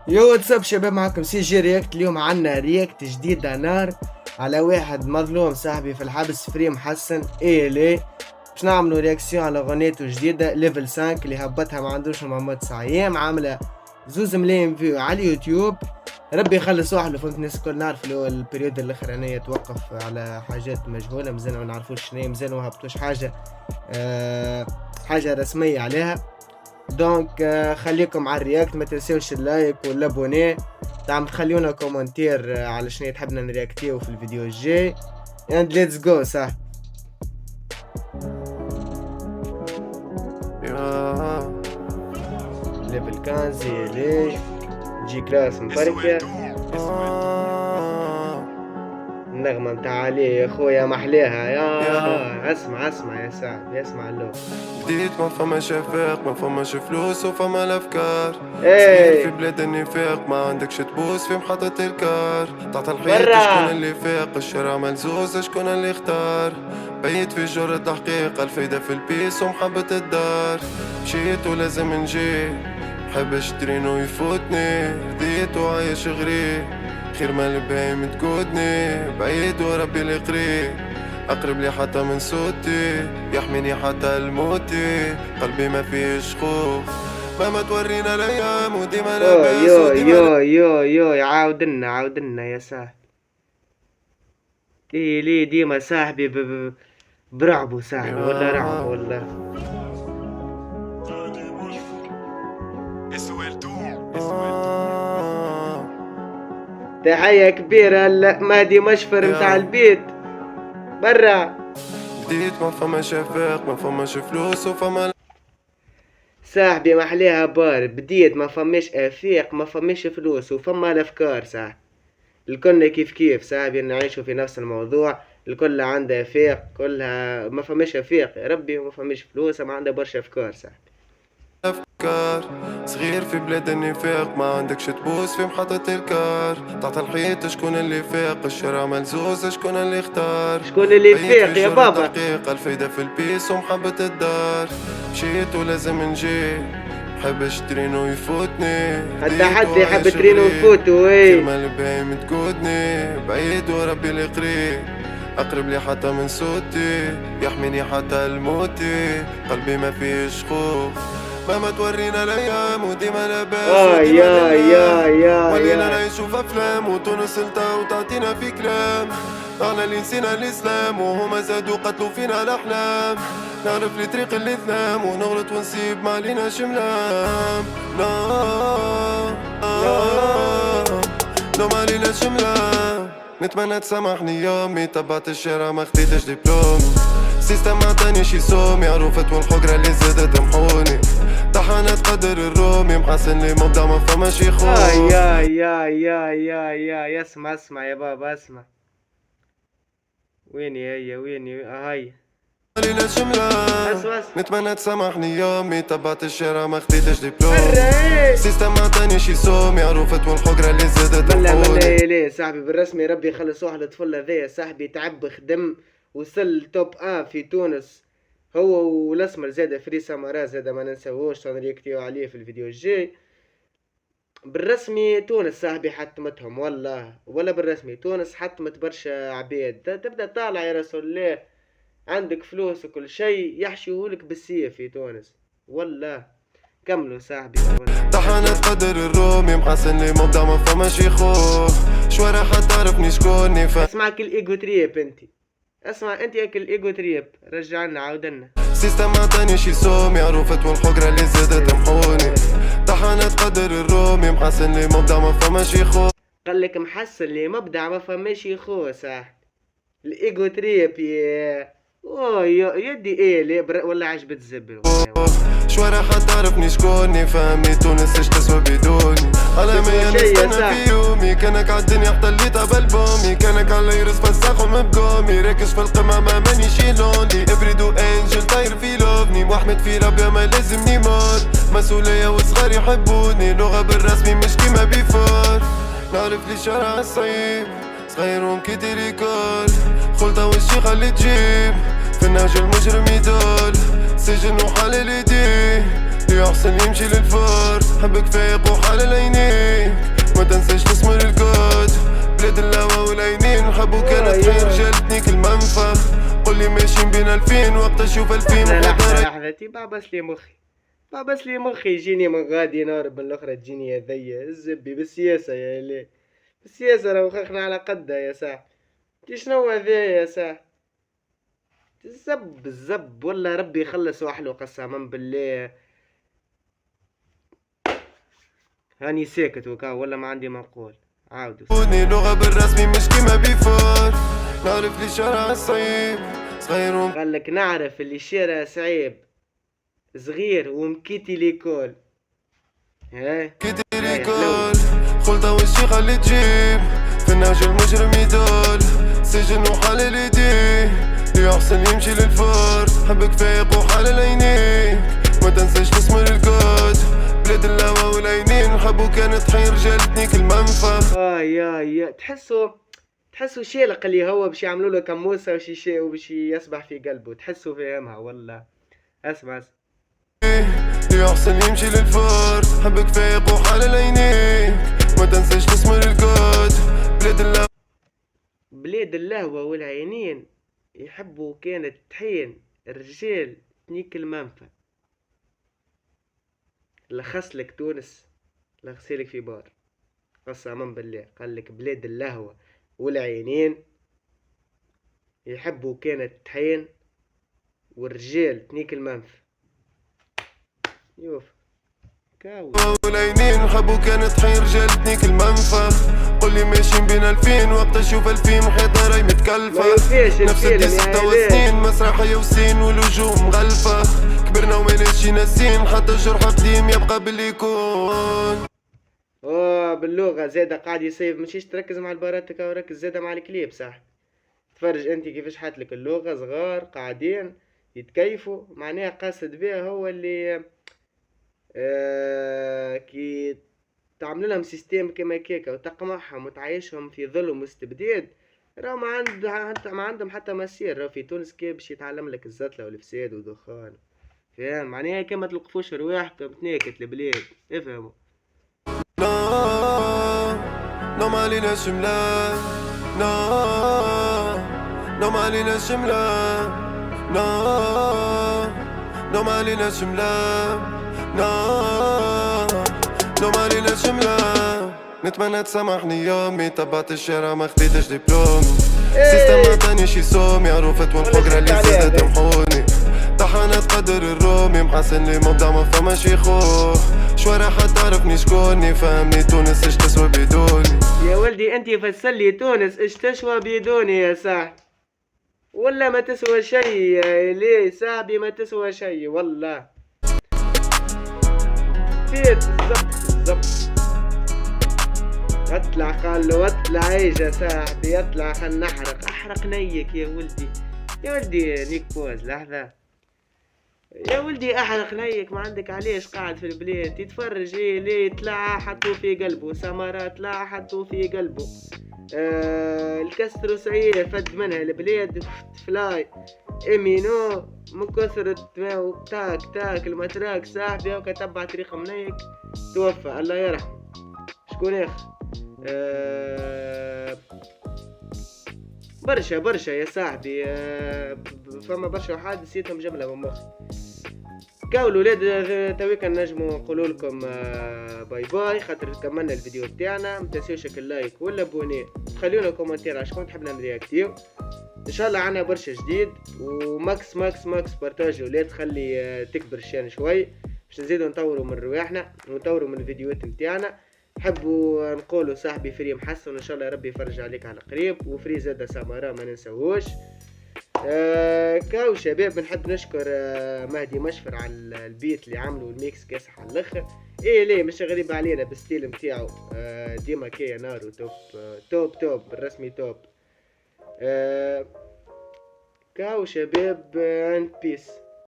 يو واتساب شباب، معكم سي جي رياكت. اليوم عنا رياكت جديد نار على واحد مظلوم صاحبي في الحبس، فريم حسن ايه ليه. باش نعملوا رياكسيون على اغنيته الجديدة ليفل 5 اللي هبطها ما عندوش مع 9 ايام، عاملة 2 ملايين فيو على اليوتيوب. ربي يخلص واحد، فهمت الناس الكل نعرف اللي هو البريود الاخرانية توقف على حاجات مجهولة، مازال ما نعرفوش شنو، مازال ما هبطوش حاجة رسمية عليها. دونك خليكم على الرياكت، ما تنسوش اللايك والابوني، دعم تخليونا كومنتير على شنو تحبنا نرياكتيو في الفيديو الجاي. and let's go. صح ليفل 15 ليه جي كلاس مفركة، النغمة متاع علي يا خويا محليها يا اسمع يا سعد، اسمع اللو. جديد ما فماش افاق، ما فماش فلوس وفما الافكار. صغير في بلاد النفاق، ما عندكش تبوس في محطة الكار. تعطى الحيط شكون اللي فاق، الشارع ملزوز شكون اللي اختار. بيت في جور التحقيق، الفايدة في البيس ومحبة الدار. مشيت ولازم نجي، محبش ترينو يفوتني. رضيت وعايش غريب، خير ما البهايم تقودني. بعيد وربي اللي قريب، أقرب لي حتى من صوتي، يحميني حتى الموتي. قلبي ما فيش خوف مهما تورينا الأيام، وديما لاباس يو يو عاودنا يا صاحبي. ليه ديما صاحبي برعبو صاحبي، ولا رعب ولا تحية كبيرة لمهدي مشفر متاع البيت برا. جديد ما فماش افاق، ما فماش فلوس وفما صاحبي محليها بار. بديت ما فماش افاق، ما فماش فلوس وفما الافكار. صاحبي الكل كيف صاحبي، نعيشوا في نفس الموضوع. الكل عنده افاق، كلها ما فماش افاق يا ربي، وما فماش فلوس، ما عنده برشا افكار. صاحبي أفكار صغير في بلاد النفاق، ما عندكش تبوس في محطة الكار. تعطى الحيط شكون اللي فاق، الشارع ملزوز شكون اللي اختار. شكون اللي فاق يا بابا، الفايدة في البيس ومحبة الدار. مشيت ولازم نجي، محبش ترينو يفوتني. حتى يحب ترينو يفوتو. خير ما البهايم تقودني. بعيد وربي اللي قريب، أقرب لي حتى من صوتي، يحميني حتى الموتي. قلبي ما فيش خوف مهما تورينا الايام، وديما لاباس يا ولينا نعيشو في افلام، وتونس انت وتعطينا في كلام. احنا اللي نسينا الاسلام، وهما زادوا قتلوا فينا الاحلام. نعرف لي طريق اللي ثنام، ونغلط ونسيب ما علينا شملام. لو ما علينا شملام. نتمنى تسامحني يومي، تبعت الشارع ما خديتش دبلومي. سيستم عطاني شي سومي، عروفت والحقرة اللي زادت محوني. طحنت قدر الرومي، محسن لي مبدع ما فماش يخون. يا اسمع يا بابا، اسمع. ويني هاي علينا شملة. نتمنى تسامحني يومي، تبعت الشارع ما خديتش دبلوم. سيستم عطاني شي سومي، عروفت والحقرة اللي زادت محوني. ليه صاحبي بالرسمي ربي يخلص واحد الطفل هذايا. صاحبي تعب خدم، وصل توب في تونس، هو والاسمر زاده فري سامارا زاده ما ننساوش، سنريكتيو عليه في الفيديو الجاي. بالرسمي تونس صاحبي حتمتهم والله، ولا بالرسمي تونس حتمت برشا عباد. تبدا طالع يا رسول الله، عندك فلوس وكل شيء يحشيهولك بالسيف في تونس والله. كملوا صاحبي. طحنت قدر الرومي، محسن لي مبدع ما فماش يخوف. شوارع حتعرفني شكوني اسمعك الايجو تريب انتي، اسمع انت ياك الايجو تريب، رجعنا عاودنا. سيستم عطاني شي سومي، عروفت والحقرة اللي زادت محوني. طحنت قدر الرومي، محسن لي مبدع ما فماش يخوف. قالك محسن لي مبدع ما فماش يخوف. صح الايجو تريب يا يدي ايه ليه ولا عجبت الزبل. شوارع حتعرفني شكوني، فهمني تونس اش تسوى بدوني. على مية نستنى في يومي، كانك عالدنيا حطليت بالبومي. كانك على يرس فساخ ومبقومي، راكش في القمة ما مانيش لونلي. ابريدو انجل طاير في لوفني، واحمد في ربي ما لازمني موت. مسؤولية وصغار يحبوني، لغة بالرسمي مش كيما بيفور. نعرف لي شارع الصعيب، صغير ومكيتي ريكول. خلطة وشي خلي تجيب، في النهج المجرم يدول. سجن وحال اليدي، يحسن يمشي للفور. حبك فايق وحال العيني، 2000 وقت اشوف 2000 لحظة تيبع بس لي مخي بس لي مخي يجيني من غادي نهرب من الاخرى تجيني هذيا الزبي بالسياسة يا ليه بالسياسة راهو خخنا على قدها يا صاحبي تي شنو هذا يا صاحبي الزب والله ربي يخلص وحلو قسما بالله هاني ساكت وكا ولا ما عندي ما نقول عاودوا لغة بالرسمي مش كيما بيفور نعرف لي شارع صعيب صغير قال لك نعرف اللي شارع صعيب صغير ومكيتي ليكول كيتي ليكول خلطة وشي خلي تجيب في النهج المجرم يدول سجن وحال اليدي يحسن يمشي للفور حبك فايق وحال العينيك ما تنساش تسمر الكود بلاد الهوا والعينين حبو كانت حين رجالتنيك المنفى يا تحسوا شيلق اللي هو باش يعملوا له كموسه وباش يسبح في قلبه تحسوا فاهمها والله اسمع يحسن يمشي للفور حبك فايق وحال العينيك ما تنساش تسمر الكود بلاد اللهوة والعينين يحبوا كانت تحين الرجال تنيك المنفى لخصلك تونس لغسيلك في بار قسما بالله قال لك بلاد اللهوة والعينين يحبوا كانت تحين والرجال تنيك المنفى يوف والعينين حبو كانت حين رجالتنيك المنفى قولي ماشيين بين 2000 وقت اشوف 2000 محيطة راي متكلفة نفس الديس توا سنين مسرحية وسين والوجوه مغلفة كبرنا وماناش ناسين حتى الجرح قديم يبقى باللي يكون باللغة زادة قاعد يسيف مشيش تركز مع الباراتك وركز زادة مع الكليب صح تفرج انت كيفاش حاتلك اللغة صغار قاعدين يتكيفوا معناها قاصد بها هو اللي كي تعمل لهم سيستم كما كيكا وتقمعهم وتعيشهم في ظلم واستبداد راه ما عندهم حتى مسير راه في تونس كي باش يتعلم لك الزتلة والفساد ودخان فاهم معناها كما تلقفوش رواحكم تناكت البلاد افهموا نوم علينا شملة نوم علينا شملة نوم علينا شملة نوم علينا شملة نتمنى تسامحني يومي تبعت الشارع ما خديتش دبلومي سيستم عطاني شي سوم يعرفت والفقرة اللي زادت تمحوني طحنت قدر الرومي محسن لي مبدع ما فماش يخوه شوارع حد تعرفني شكوني فهمني تونس اش تسوى بدوني يا ولدي انتي فسرلي تونس اش تسوى بدوني يا صاحبي ولا ما تسوى شي ليه صاحبي ما تسوى شي والله فيت بالضبط اطلع قال له اطلع ايش يا صاحبي اطلع خل نحرق احرق نيك يا ولدي نيك بوز لحظة يا ولدي احرق نيك ما عندك علاش قاعد في البلاد تتفرج ليه طلع حطوا في قلبه سمرات طلع حطوا في قلبه الكسر سعيدة فد منها البلاد فلاي امينو من كثرة تاك المتراك صاحبي وكتبع طريق منيك توفى الله يرحم شكون اخ برشا يا صاحبي فما برشا حادث نسيتهم جملة من مخي كاولوا ولاد تويكا نجمو نقولوا لكم باي باي خاطر كملنا الفيديو تاعنا متنسيوش اللايك ولا بوني خليونا كومنتير عشان تحبنا نرياكتيو ان شاء الله عنا برشا جديد وماكس بارتاج ولاد خلي تكبر الشان شوي باش نزيدو نطوروا من رواحنا ونطوروا من الفيديوهات نتاعنا حبوا نقولوا صاحبي فري محسن ان شاء الله ربي يفرج عليك على قريب وفري زاده سامارا ما ننساوش كاو شباب بنحب نشكر مهدي مشفر على البيت اللي عملوا الميكس كاسح على الاخر ليه مش غريب علينا بالستيل متاعو ديما كيا نارو توب بالرسمي توب كاو شباب اند بيس